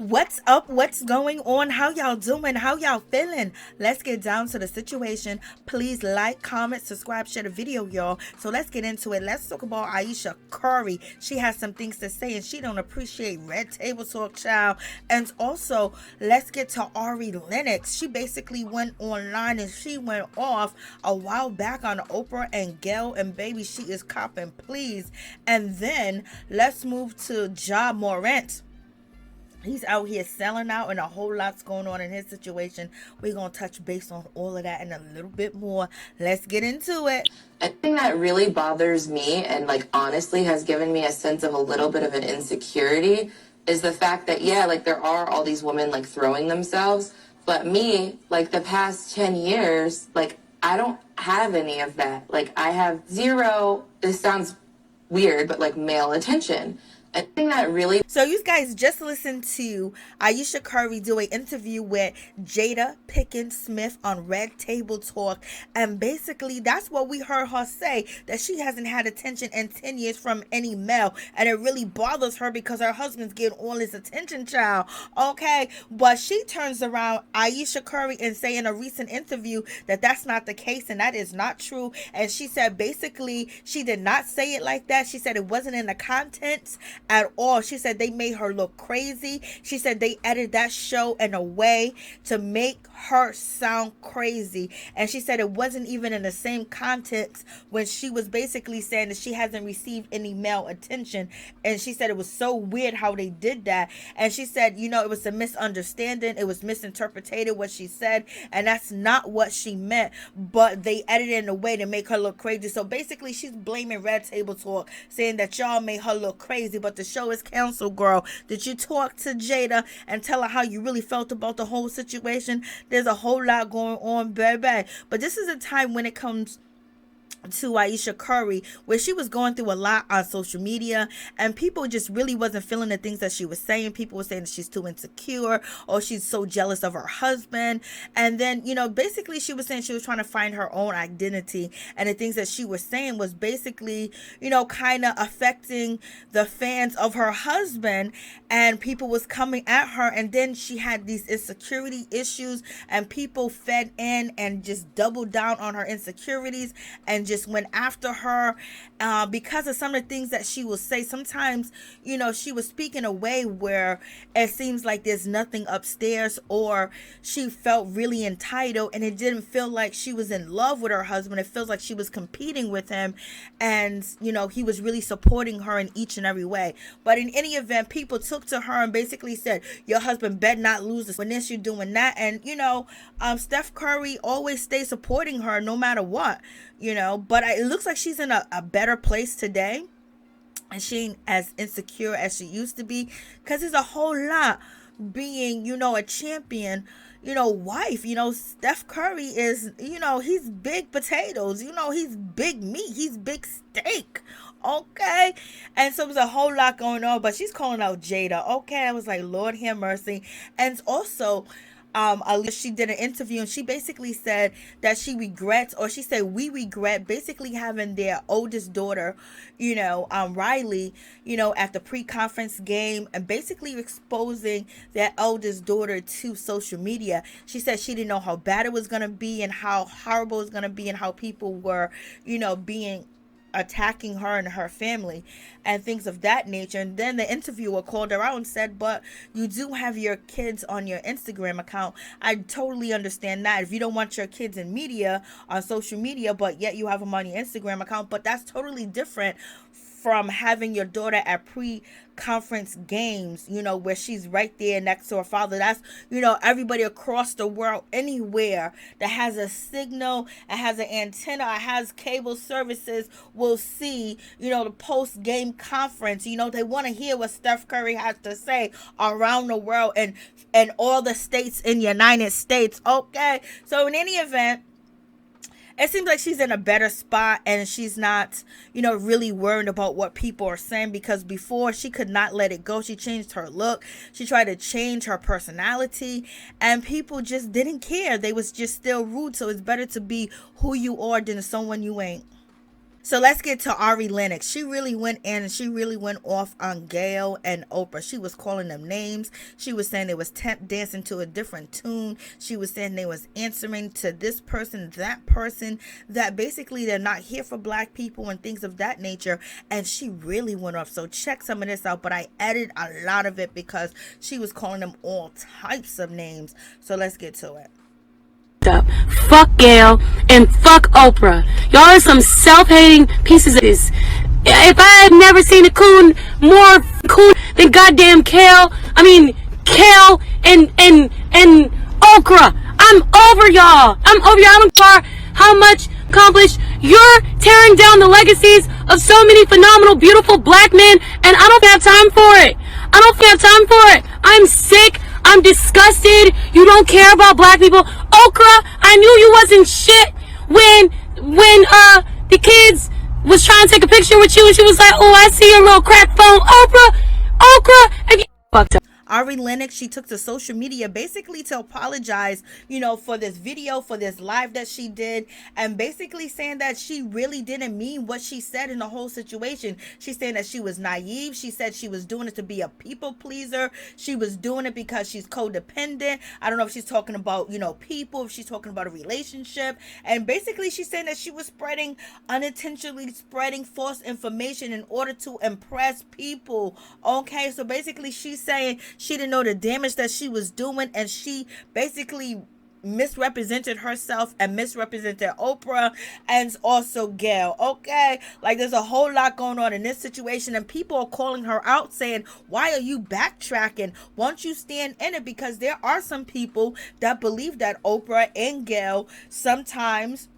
What's up? What's going on? How y'all doing? How y'all feeling? Let's get down to the situation. Please like, comment, subscribe, share the video, y'all. So let's get into it. Let's talk about Ayesha Curry. She has some things to say and she don't appreciate red table talk, child. And also, let's get to Ari Lennox. She basically went online and she went off a while back on Oprah and Gayle, and baby, she is copping, please. And then let's move to Ja Morant. He's out here selling out and a whole lot's going on in his situation. We're going to touch base on all of that and a little bit more. Let's get into it. A thing that really bothers me and like honestly has given me a sense of a little bit of an insecurity is the fact that yeah, like there are all these women like throwing themselves, but me, like the past 10 years, like I don't have any of that. Like I have zero, this sounds weird, but like male attention. A thing that really So you guys just listened to Ayesha Curry do an interview with Jada Pinkett Smith on Red Table Talk, and basically that's what we heard her say, that she hasn't had attention in 10 years from any male, and it really bothers her because her husband's getting all this attention, child. Okay, but she turns around, Ayesha Curry, and say in a recent interview that that's not the case and that is not true, and she said basically she did not say it like that. She said it wasn't in the contents at all. She said they made her look crazy. She said they edited that show in a way to make her sound crazy. And she said it wasn't even in the same context when she was basically saying that she hasn't received any male attention. And she said it was so weird how they did that. And she said, you know, it was a misunderstanding. It was misinterpreted what she said. And that's not what she meant. But they edited it in a way to make her look crazy. So basically she's blaming Red Table Talk, saying that y'all made her look crazy, but the show is canceled, girl. Did you talk to Jada and tell her how you really felt about the whole situation? There's a whole lot going on, baby. But this is a time when it comes to Ayesha Curry where she was going through a lot on social media, and people just really wasn't feeling the things that she was saying. People were saying that she's too insecure or she's so jealous of her husband. And then, you know, basically she was saying she was trying to find her own identity, and the things that she was saying was basically, you know, kind of affecting the fans of her husband, and people was coming at her. And then she had these insecurity issues, and people fed in and just doubled down on her insecurities and just went after her because of some of the things that she will say. Sometimes, you know, she was speaking a way where it seems like there's nothing upstairs, or she felt really entitled, and it didn't feel like she was in love with her husband. It feels like she was competing with him, and, you know, he was really supporting her in each and every way. But in any event, people took to her and basically said, your husband better not lose this when this, you're doing that. And, you know, Steph Curry always stays supporting her no matter what, you know. But it looks like she's in a better place today, and she ain't as insecure as she used to be, because there's a whole lot being, you know, a champion, you know, wife. You know, Steph Curry is, you know, he's big potatoes, you know, he's big meat, he's big steak. Okay. And so there's a whole lot going on, but she's calling out Jada. Okay. I was like, Lord have mercy. And also, Alicia, she did an interview and she basically said that she regrets, or she said we regret basically having their oldest daughter, you know, Riley, you know, at the pre-conference game, and basically exposing that eldest daughter to social media. She said she didn't know how bad it was going to be and how horrible it was going to be and how people were, you know, being attacking her and her family and things of that nature. And then the interviewer called her out and said, but you do have your kids on your Instagram account. I totally understand that if you don't want your kids in media, on social media, but yet you have them on your Instagram account. But that's totally different from having your daughter at pre-conference games, you know, where she's right there next to her father. That's, you know, everybody across the world, anywhere that has a signal, and has an antenna, or has cable services, will see, you know, the post-game conference. You know, they want to hear what Steph Curry has to say around the world and all the states in the United States. Okay, so in any event, it seems like she's in a better spot, and she's not, you know, really worried about what people are saying, because before she could not let it go. She changed her look. She tried to change her personality, and people just didn't care. They was just still rude. So it's better to be who you are than someone you ain't. So let's get to Ari Lennox. She really went in and she really went off on Gayle and Oprah. She was calling them names. She was saying they was dancing to a different tune. She was saying they was answering to this person, that person, that basically they're not here for black people and things of that nature. And she really went off. So check some of this out. But I edited a lot of it because she was calling them all types of names. So let's get to it. Up. Fuck Gayle and fuck Oprah. Y'all are some self-hating pieces of this. If I had never seen a coon more coon than goddamn Kale and Okra. I'm over y'all. I'm over y'all. I don't care how much accomplished. You're tearing down the legacies of so many phenomenal, beautiful black men, and I don't have time for it. I don't have time for it. I'm sick. I'm disgusted. You don't care about black people. Okra, I knew you wasn't shit when the kids was trying to take a picture with you and she was like, oh, I see your little crack phone. Okra, have you fucked up? Ari Lennox, she took to social media basically to apologize, for this video, for this live that she did, and basically saying that she really didn't mean what she said in the whole situation. She's saying that she was naive. She said she was doing it to be a people pleaser. She was doing it because she's codependent. I don't know if she's talking about, people, if she's talking about a relationship. And basically she's saying that she was unintentionally spreading false information in order to impress people. Okay, so basically she's saying she didn't know the damage that she was doing, and she basically misrepresented herself and misrepresented Oprah and also Gayle. Okay, like there's a whole lot going on in this situation, and people are calling her out saying, why are you backtracking? Won't you stand in it? Because there are some people that believe that Oprah and Gayle sometimes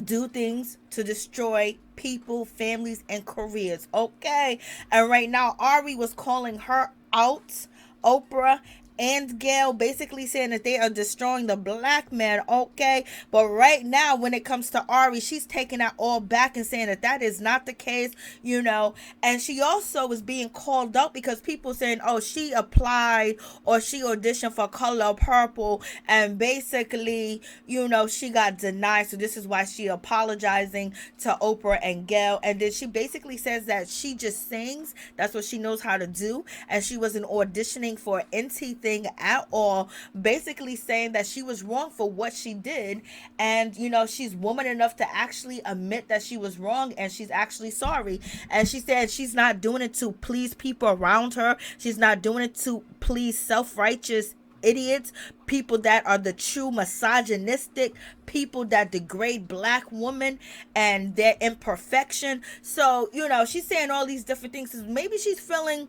do things to destroy people, families, and careers. Okay, and right now Ari was calling her out, Oprah and Gayle, basically saying that they are destroying the black man. Okay, but right now when it comes to Ari, she's taking that all back and saying that that is not the case, and she also was being called out because people saying, oh, she applied or she auditioned for Color Purple, and basically she got denied. So this is why she apologizing to Oprah and Gayle. And then she basically says that she just sings, that's what she knows how to do, and she wasn't auditioning for anything at all, basically saying that she was wrong for what she did, and she's woman enough to actually admit that she was wrong, and she's actually sorry. And she said she's not doing it to please people around her. She's not doing it to please self-righteous idiots, people that are the true misogynistic people that degrade black women and their imperfection. So she's saying all these different things. Maybe she's feeling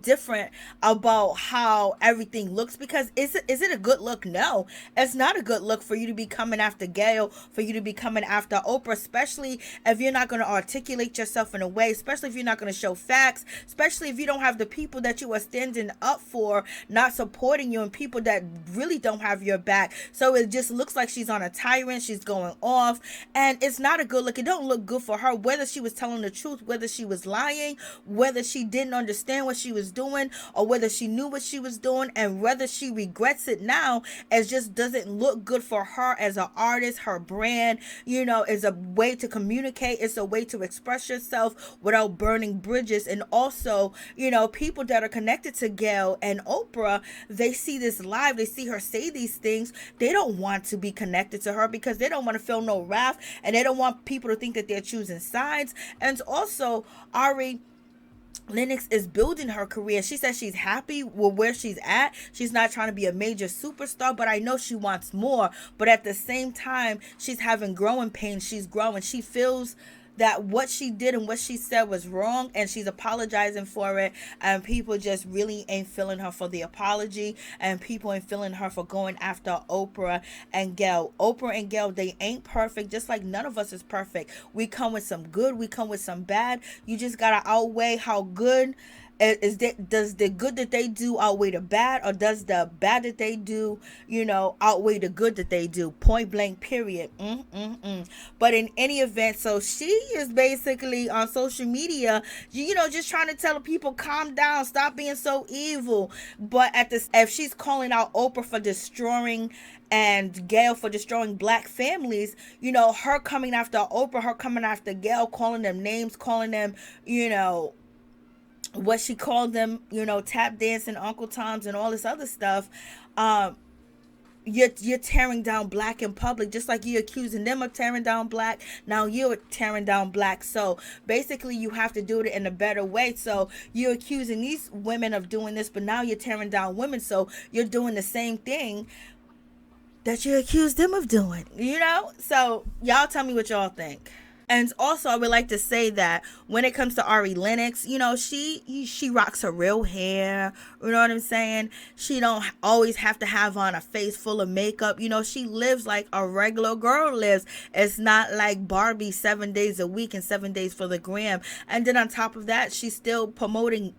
different about how everything looks, because is it a good look? No, it's not a good look for you to be coming after Gayle, for you to be coming after Oprah, especially if you're not going to articulate yourself in a way, especially if you're not going to show facts, especially if you don't have the people that you are standing up for not supporting you, and people that really don't have your back. So it just looks like she's on a tyrant, she's going off, and it's not a good look. It don't look good for her, whether she was telling the truth, whether she was lying, whether she didn't understand what she was doing, or whether she knew what she was doing, and whether she regrets it now. It just doesn't look good for her as an artist. Her brand is a way to communicate, it's a way to express yourself without burning bridges. And also people that are connected to Gayle and Oprah, they see this live, they see her say these things, they don't want to be connected to her because they don't want to feel no wrath, and they don't want people to think that they're choosing sides. And also Ari Lennox is building her career. She says she's happy with where she's at. She's not trying to be a major superstar, but I know she wants more. But at the same time, she's having growing pains. She's growing. She feels that what she did and what she said was wrong, and she's apologizing for it, and people just really ain't feeling her for the apology, and people ain't feeling her for going after Oprah and Gayle. Oprah and Gayle, they ain't perfect, just like none of us is perfect. We come with some good, we come with some bad. You just gotta outweigh how good does the good that they do outweigh the bad, or does the bad that they do, outweigh the good that they do? Point blank, period. But in any event, so she is basically on social media, just trying to tell people, calm down, stop being so evil. But if she's calling out Oprah for destroying and Gayle for destroying black families, her coming after Oprah, her coming after Gayle, calling them names, calling them, what she called them, tap dancing Uncle Toms and all this other stuff. You're tearing down black in public, just like you're accusing them of tearing down black. Now you're tearing down black. So basically you have to do it in a better way. So you're accusing these women of doing this, but now you're tearing down women. So you're doing the same thing that you accused them of doing, So y'all tell me what y'all think. And also, I would like to say that when it comes to Ari Lennox, she rocks her real hair. You know what I'm saying? She don't always have to have on a face full of makeup. She lives like a regular girl lives. It's not like Barbie 7 days a week and 7 days for the gram. And then on top of that, she's still promoting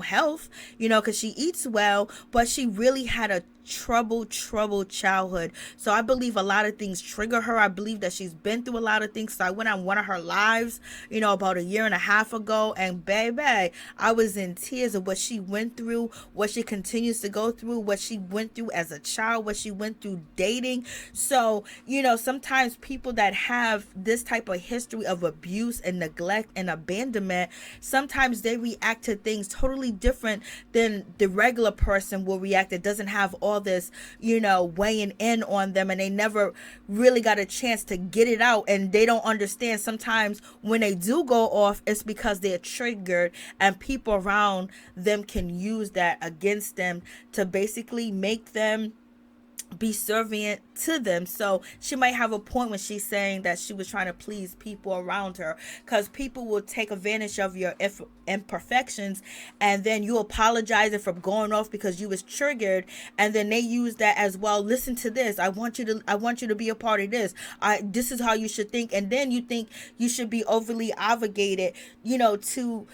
health, because she eats well, but she really had a troubled childhood. So I believe a lot of things trigger her. I believe that she's been through a lot of things. So I went on one of her lives, about a year and a half ago, and baby, I was in tears of what she went through, what she continues to go through, what she went through as a child, what she went through dating. So, sometimes people that have this type of history of abuse and neglect and abandonment, sometimes they react to things totally different than the regular person will react that doesn't have all this, weighing in on them, and they never really got a chance to get it out, and they don't understand sometimes when they do go off, it's because they're triggered, and people around them can use that against them to basically make them be servient to them. So she might have a point when she's saying that she was trying to please people around her, because people will take advantage of your imperfections, and then you apologizing for going off because you was triggered, and then they use that as, well, listen to this, I want you to be a part of this, this is how you should think, and then you think you should be overly obligated, to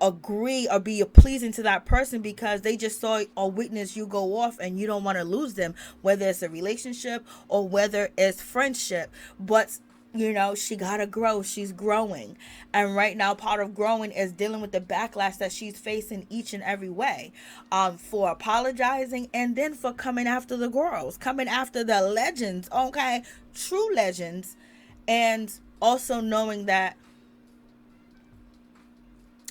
agree or be pleasing to that person because they just saw or witnessed you go off, and you don't want to lose them, whether it's a relationship or whether it's friendship. But she gotta grow. She's growing, and right now part of growing is dealing with the backlash that she's facing each and every way, for apologizing, and then for coming after the girls, coming after the legends, okay, true legends, and also knowing that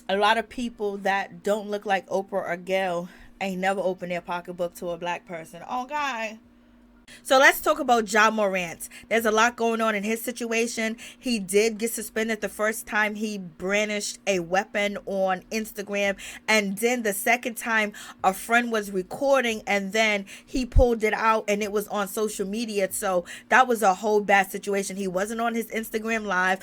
a lot of people that don't look like Oprah or Gayle ain't never opened their pocketbook to a black person. Okay. So let's talk about Ja Morant. There's a lot going on in his situation. He did get suspended the first time he brandished a weapon on Instagram, and then the second time a friend was recording, and then he pulled it out and it was on social media. So that was a whole bad situation. He wasn't on his Instagram live.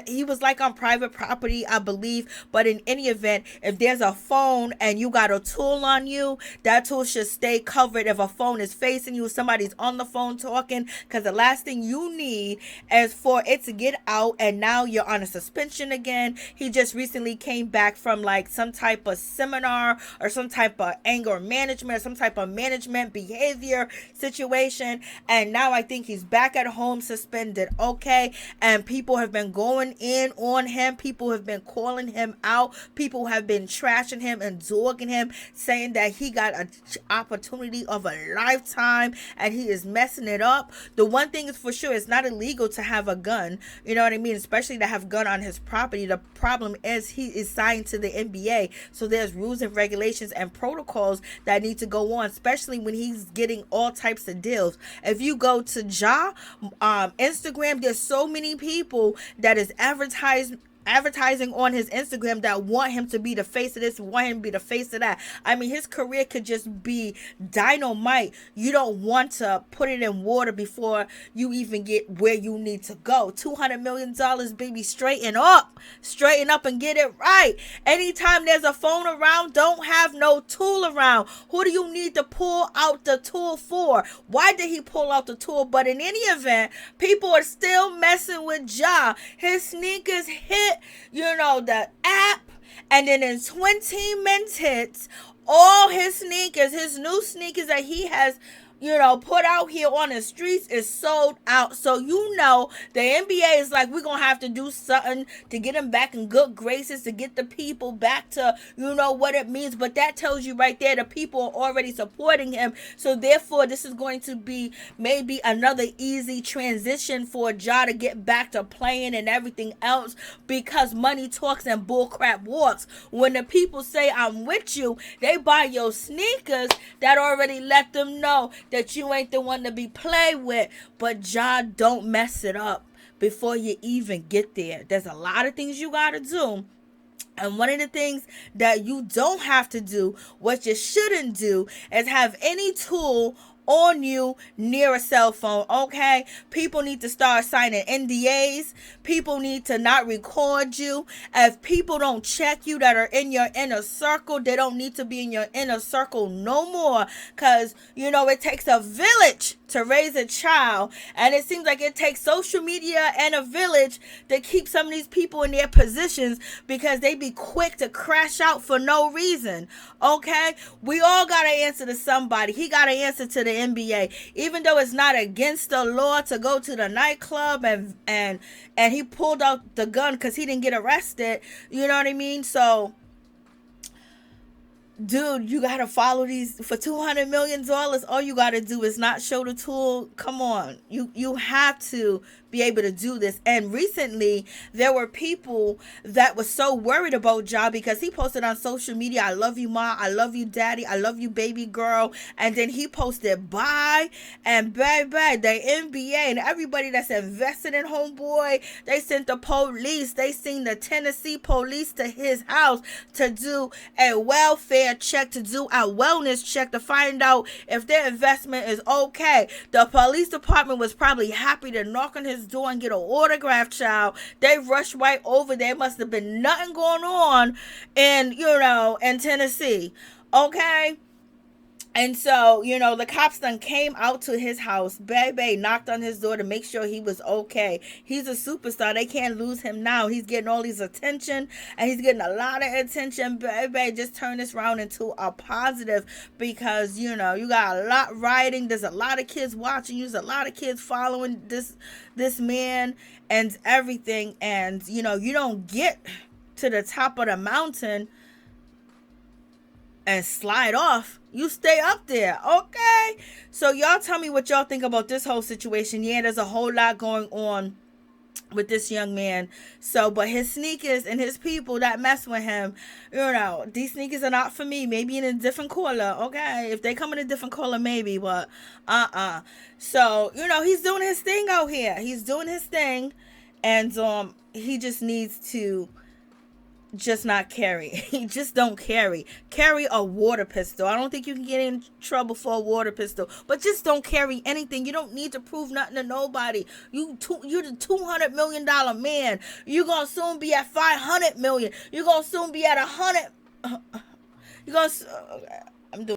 He was like on private property, I believe. But in any event, if there's a phone and you got a tool on you, that tool should stay covered. If a phone is facing you, somebody's on the phone talking, because the last thing you need is for it to get out and now you're on a suspension again. He just recently came back from like some type of seminar or some type of anger management or some type of management behavior situation, and now I think he's back at home suspended. Okay. And people have been going in on him, people have been calling him out, people have been trashing him and dogging him, saying that he got an opportunity of a lifetime and he is messing it up. The one thing is for sure, it's not illegal to have a gun, you know what I mean, especially to have a gun on his property. The problem is he is signed to the NBA, so there's rules and regulations and protocols that need to go on, especially when he's getting all types of deals. If you go to Ja Instagram, there's so many people that is advertising on his Instagram that want him to be the face of this, want him to be the face of that. I mean, his career could just be dynamite. You don't want to put it in water before you even get where you need to go. $200 million, baby. Straighten up and get it right. Anytime there's a phone around, don't have no tool around. Who do you need to pull out the tool for? Why did he pull out the tool? But in any event, people are still messing with Ja. His sneakers hit, the app, And then in 20 minutes, all his sneakers, his new sneakers that he has, put out here on the streets is sold out. So, the NBA is like, we're going to have to do something to get him back in good graces, to get the people back to, what it means. But that tells you right there, the people are already supporting him. So, therefore, this is going to be maybe another easy transition for Ja to get back to playing and everything else, because money talks and bullcrap walks. When the people say, I'm with you, they buy your sneakers. That already let them know that you ain't the one to be played with. But Ja, don't mess it up before you even get there. There's a lot of things you gotta do. And one of the things that you don't have to do, what you shouldn't do, is have any tool on you near a cell phone. Okay, people need to start signing NDAs. People need to not record you. If people don't check you that are in your inner circle, they don't need to be in your inner circle no more, because it takes a village to raise a child, and it seems like it takes social media and a village to keep some of these people in their positions, because they be quick to crash out for no reason. Okay, we all gotta answer to somebody. He gotta answer to the NBA, even though it's not against the law to go to the nightclub, and he pulled out the gun because he didn't get arrested. You know what I mean? So, dude, you gotta follow these for $200 million. All you gotta do is not show the tool. Come on, you have to be able to do this. And recently, there were people that were so worried about Ja, because he posted on social media, I love you, Ma, I love you, Daddy, I love you, baby girl. And then he posted bye, and bye, the NBA and everybody that's invested in homeboy, they sent the police, they sent the Tennessee police to his house to do a welfare check, to do a wellness check, to find out if their investment is okay. The police department was probably happy to knock on his door and get an autograph, child. They rushed right over. There must have been nothing going on in Tennessee. Okay. And so, the cops done came out to his house, baby, knocked on his door to make sure he was okay. He's a superstar. They can't lose him now. He's getting all these attention, and he's getting a lot of attention, baby. Just turn this round into a positive, because, you got a lot riding. There's a lot of kids watching you. There's a lot of kids following this man and everything. And, you don't get to the top of the mountain and slide off. You stay up there. Okay, so y'all tell me what y'all think about this whole situation. Yeah, there's a whole lot going on with this young man. So, but his sneakers and his people that mess with him, these sneakers are not for me. Maybe in a different color. Okay, if they come in a different color, maybe, but so he's doing his thing out here. He's doing his thing, and he just needs to just not carry. He just don't carry a water pistol. I don't think you can get in trouble for a water pistol, but just don't carry anything. You don't need to prove nothing to nobody. You're the $200 million man. You're gonna soon be at 500 million. You're gonna soon be at 100. You're gonna